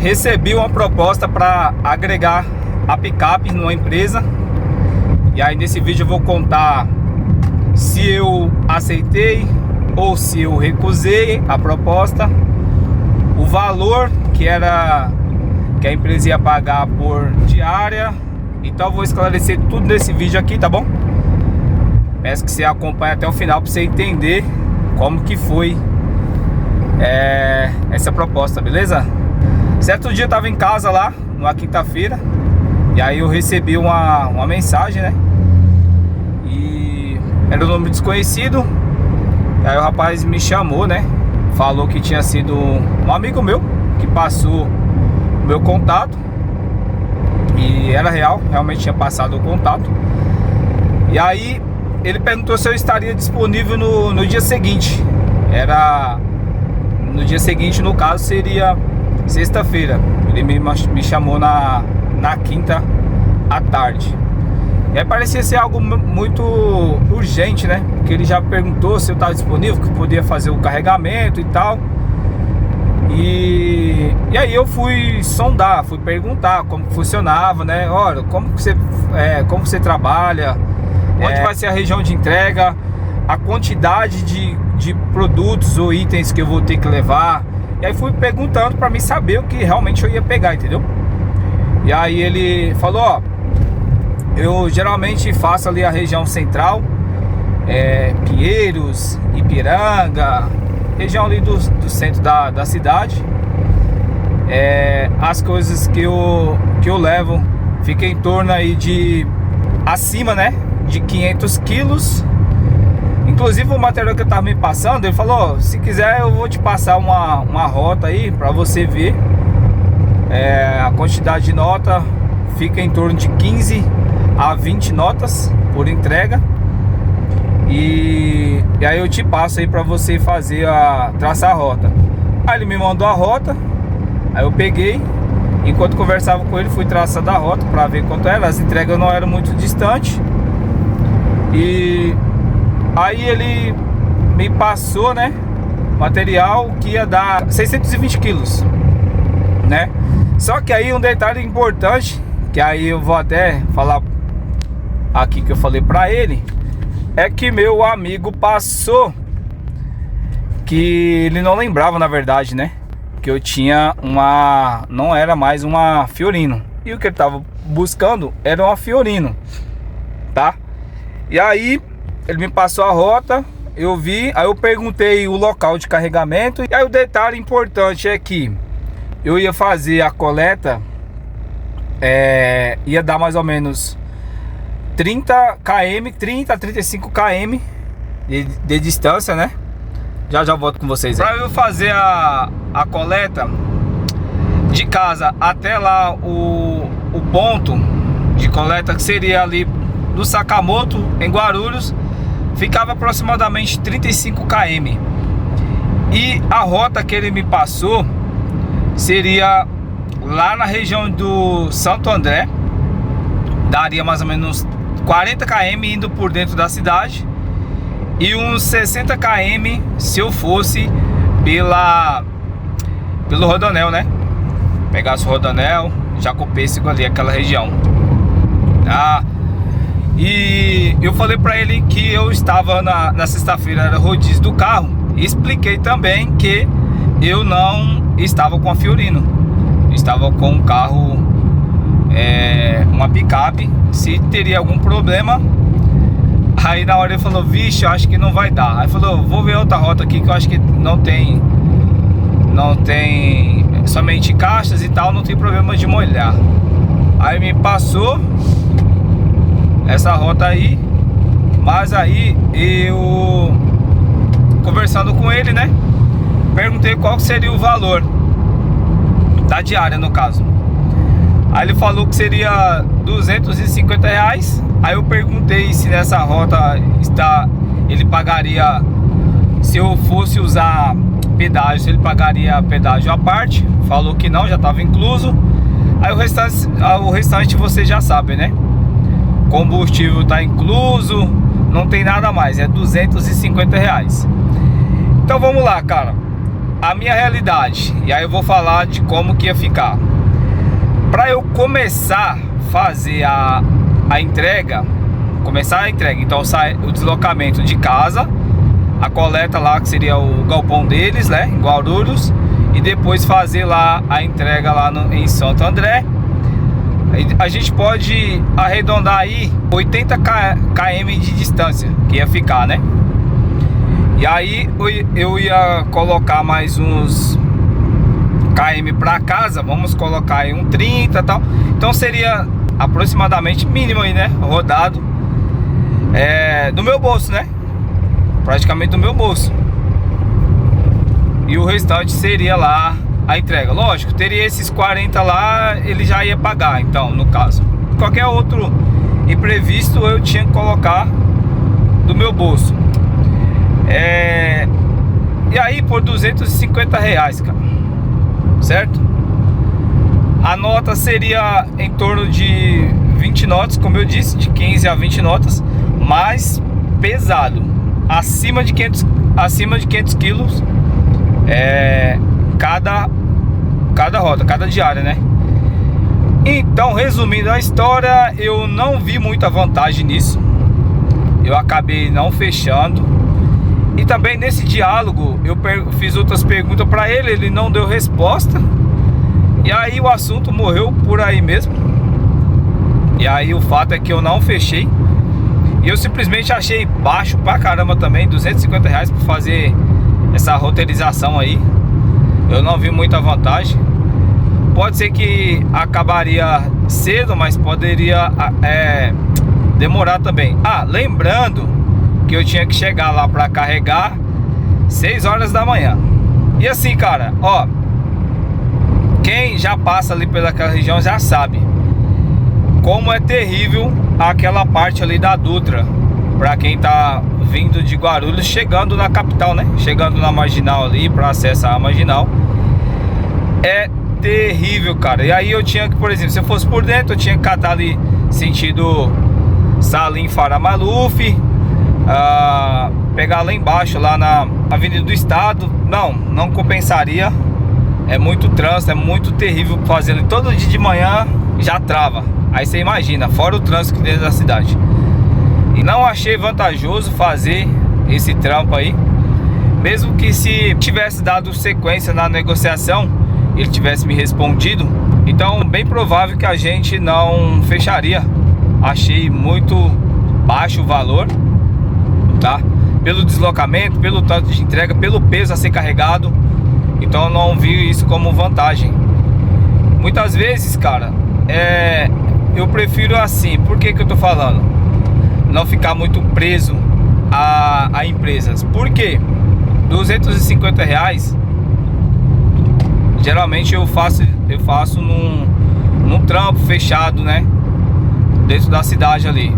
recebi uma proposta para agregar a picape numa empresa. E aí nesse vídeo eu vou contar se eu aceitei ou se eu recusei a proposta, o valor que a empresa ia pagar por diária. Então eu vou esclarecer tudo nesse vídeo aqui, tá bom? Peço que você acompanhe até o final para você entender como que foi essa proposta, beleza? Certo dia eu tava em casa lá, numa quinta-feira, e aí eu recebi uma mensagem, né? E era um nome desconhecido. E aí o rapaz me chamou, né? Falou que tinha sido um amigo meu que passou o meu contato. E era real, realmente tinha passado o contato. E aí ele perguntou se eu estaria disponível no dia seguinte. No dia seguinte, no caso, seria sexta-feira. Ele me chamou na quinta à tarde. E aí parecia ser algo muito urgente, né? Porque ele já perguntou se eu estava disponível, que podia fazer o carregamento e tal. E aí eu fui sondar, fui perguntar como funcionava, né? Olha, como você trabalha, onde vai ser a região de entrega, a quantidade de produtos ou itens que eu vou ter que levar. E aí fui perguntando para mim saber o que realmente eu ia pegar, entendeu? E aí ele falou, ó, eu geralmente faço ali a região central, Pinheiros, Ipiranga, região ali do centro da cidade. As coisas que eu levo fica em torno aí de acima, né, de 500 quilos. Inclusive o material que eu tava me passando, ele falou, se quiser eu vou te passar uma rota aí pra você ver. A quantidade de nota fica em torno de 15 a 20 notas por entrega. E aí eu te passo aí pra você traçar a rota. Aí ele me mandou a rota, aí eu peguei, enquanto conversava com ele fui traçando a rota pra ver quanto era. As entregas não eram muito distantes. E aí ele me passou, né, material que ia dar 620 quilos, né? Só que aí um detalhe importante, que aí eu vou até falar aqui que eu falei pra ele, é que meu amigo passou que ele não lembrava, na verdade, né, que eu tinha não era mais uma Fiorino, e o que ele tava buscando era uma Fiorino, tá? E aí ele me passou a rota, eu vi, aí eu perguntei o local de carregamento. E aí o detalhe importante é que eu ia fazer a coleta, ia dar mais ou menos 30 a 35 km de distância, né? Já volto com vocês aí. Pra eu fazer a coleta de casa até lá o ponto de coleta, que seria ali do Sakamoto, em Guarulhos, ficava aproximadamente 35 km. E a rota que ele me passou seria lá na região do Santo André. Daria mais ou menos 40 km indo por dentro da cidade e uns 60 km se eu fosse pelo Rodoanel, né? Pegasse o Rodoanel, Jacopêssego ali, aquela região. E eu falei pra ele que eu estava na sexta-feira, era rodízio do carro. E expliquei também que eu não estava com a Fiorino, estava com um carro, uma picape. Se teria algum problema. Aí na hora ele falou, vixe, eu acho que não vai dar. Aí falou, vou ver outra rota aqui que eu acho que não tem somente caixas e tal, não tem problema de molhar. Aí me passou essa rota aí, mas aí eu, conversando com ele, né, perguntei qual seria o valor da diária, no caso. Aí ele falou que seria R$250. Aí eu perguntei se nessa rota ele pagaria, se eu fosse usar pedágio, se ele pagaria pedágio à parte. Falou que não, já estava incluso. Aí o restante você já sabe, né? Combustível está incluso, não tem nada mais, é R$250. Então vamos lá, cara. a minha realidade, e aí eu vou falar de como que ia ficar. Para eu começar a fazer a entrega, então sai o deslocamento de casa, a coleta lá que seria o galpão deles, né, em Guarulhos, e depois fazer lá a entrega lá em Santo André. A gente pode arredondar aí 80 km de distância que ia ficar, né? E aí eu ia colocar mais uns km para casa, vamos colocar aí um 30 e tal. Então seria aproximadamente mínimo aí, né? Rodado do meu bolso, né? Praticamente do meu bolso. E o restante seria lá a entrega. Lógico, teria esses 40 lá, ele já ia pagar. Então, no caso, qualquer outro imprevisto eu tinha que colocar do meu bolso. E aí por R$250, cara, certo? A nota seria em torno de 20 notas, como eu disse, de 15 a 20 notas, mas pesado, acima de 500 quilos, cada roda, cada diária, né? Então, resumindo a história, eu não vi muita vantagem nisso, eu acabei não fechando. E também nesse diálogo eu fiz outras perguntas para ele, ele não deu resposta. E aí o assunto morreu por aí mesmo. E aí o fato é que eu não fechei. E eu simplesmente achei baixo pra caramba também, R$250 para fazer essa roteirização aí. Eu não vi muita vantagem. Pode ser que acabaria cedo, mas poderia demorar também. Lembrando que eu tinha que chegar lá para carregar 6 horas da manhã. E assim, cara, ó, quem já passa ali pelaquela região já sabe como é terrível aquela parte ali da Dutra, para quem tá vindo de Guarulhos, chegando na capital, né? Chegando na Marginal ali, para acessar a Marginal. É terrível, cara. E aí eu tinha que, por exemplo, se eu fosse por dentro, eu tinha que catar ali sentido Salim Farah Maluf, pegar lá embaixo, lá na Avenida do Estado. Não compensaria. É muito trânsito, é muito terrível fazer todo dia de manhã, já trava. Aí você imagina, fora o trânsito dentro da cidade. E não achei vantajoso fazer esse trampo aí. Mesmo que se tivesse dado sequência na negociação, ele tivesse me respondido, então bem provável que a gente não fecharia. Achei muito baixo o valor, tá? Pelo deslocamento, pelo tanto de entrega, pelo peso a ser carregado. Então eu não vi isso como vantagem. Muitas vezes, cara, eu prefiro assim. Por que eu tô falando? Não ficar muito preso a empresas. Por quê? R$250, geralmente eu faço num trampo fechado, né? Dentro da cidade ali.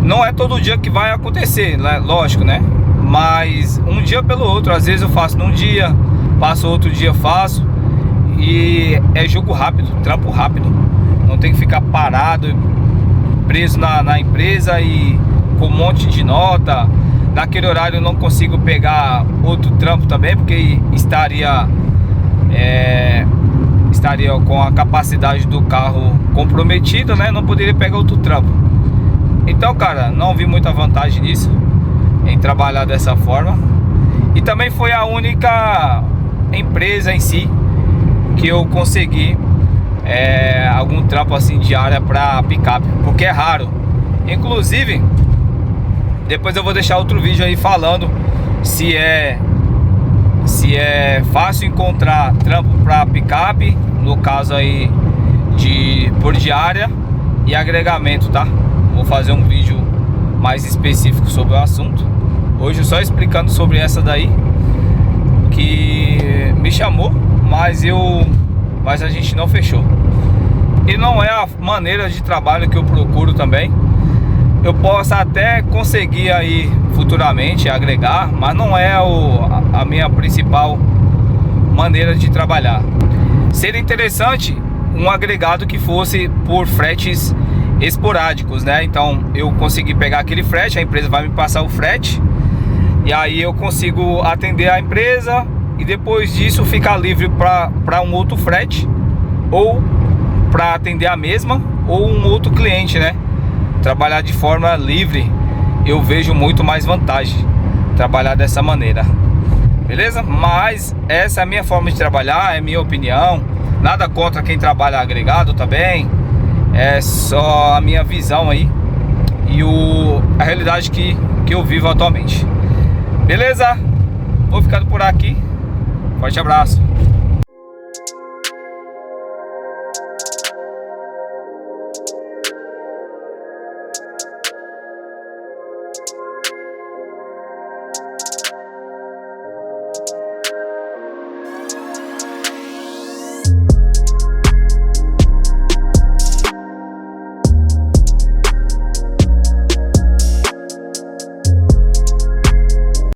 Não é todo dia que vai acontecer, né? Lógico, né? Mas um dia pelo outro. Às vezes eu faço num dia, passo outro dia, faço. E é jogo rápido, trampo rápido. Não tem que ficar parado, preso na empresa e com um monte de nota. Naquele horário eu não consigo pegar outro trampo também, porque estaria com a capacidade do carro comprometida, né? Não poderia pegar outro trampo. Então, cara, não vi muita vantagem nisso, em trabalhar dessa forma. E também foi a única empresa em si que eu consegui algum trampo assim diária para picape, porque é raro. Inclusive, depois eu vou deixar outro vídeo aí falando se é fácil encontrar trampo para picape, no caso aí por diária e agregamento, tá? Vou fazer um vídeo mais específico sobre o assunto. Hoje só explicando sobre essa daí que me chamou, mas a gente não fechou. E não é a maneira de trabalho que eu procuro também. Eu posso até conseguir aí futuramente agregar, mas não é a minha principal maneira de trabalhar. Seria interessante um agregado que fosse por fretes esporádicos, né? Então eu consegui pegar aquele frete, a empresa vai me passar o frete, e aí eu consigo atender a empresa, e depois disso ficar livre para um outro frete, ou para atender a mesma, ou um outro cliente, né? Trabalhar de forma livre, eu vejo muito mais vantagem trabalhar dessa maneira, beleza? Mas essa é a minha forma de trabalhar, é minha opinião. Nada contra quem trabalha agregado também, é só a minha visão aí e a realidade que eu vivo atualmente. Beleza? Vou ficando por aqui. Forte abraço.